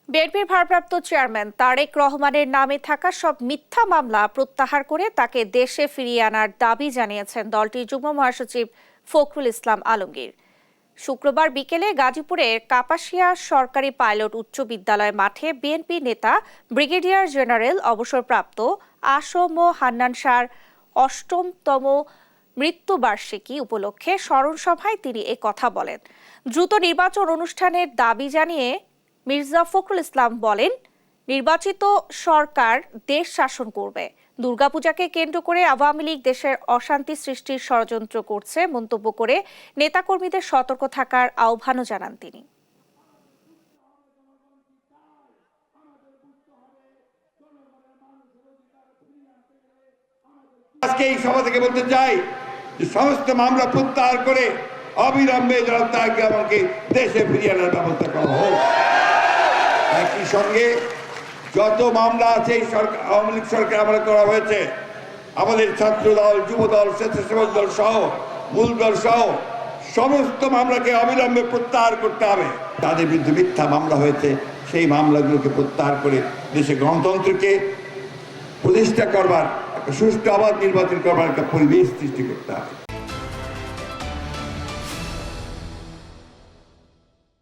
বিএনপির ভারপ্রাপ্ত চেয়ারম্যান তারেক রহমানের নামে থাকা সব মিথ্যা মামলা প্রত্যাহার করে তাকে দেশে ফিরিয়ে আনার দাবি জানিয়েছেন দলটির যুগ্ম মহাসচিব ফখরুল ইসলাম আলমগীর। শুক্রবার বিকেলে গাজীপুরের কাপাসিয়া সরকারি পাইলট উচ্চ বিদ্যালয় মাঠে বিএনপি নেতা ব্রিগেডিয়ার জেনারেল অবসরপ্রাপ্ত আসম হান্নান শাহর ৮ম মৃত্যুবার্ষিকী উপলক্ষে স্মরণ সভায় তিনি কথা বলেন। দ্রুত নির্বাচন অনুষ্ঠানের দাবি জানিয়ে মির্জা ফখরুল ইসলাম বলেন, নির্বাচিত সরকার দেশ শাসন করবে। দুর্গাপূজাকে কেন্দ্র করে আওয়ামী লীগ দেশের অশান্তি সৃষ্টির ষড়যন্ত্র করছে মন্তব্য করে নেতাকর্মীদের সতর্ক থাকার আহ্বানও জানান তিনি। আজকে এই সভা থেকে বলতে চাই যে সমস্ত মামলা প্রত্যাহার করে অবিলম্বে আমাকে দেশে ফিরিয়ে আনার ব্যবস্থা করা হোক। একই সঙ্গে যত মামলা আছে এই সরকার আওয়ামী লীগ সরকার আমলে করা হয়েছে, আমাদের ছাত্র দল, যুব দল, স্বেচ্ছাসেবক দল সহ মূল দল সহ সমস্ত মামলাকে অবিলম্বে প্রত্যাহার করতে হবে। তাদের বিরুদ্ধে মিথ্যা মামলা হয়েছে, সেই মামলাগুলোকে প্রত্যাহার করে দেশে গণতন্ত্রকে প্রতিষ্ঠা করবার, সুষ্ঠু অবাধ নির্বাচন করবার একটা পরিবেশ সৃষ্টি করতে হবে।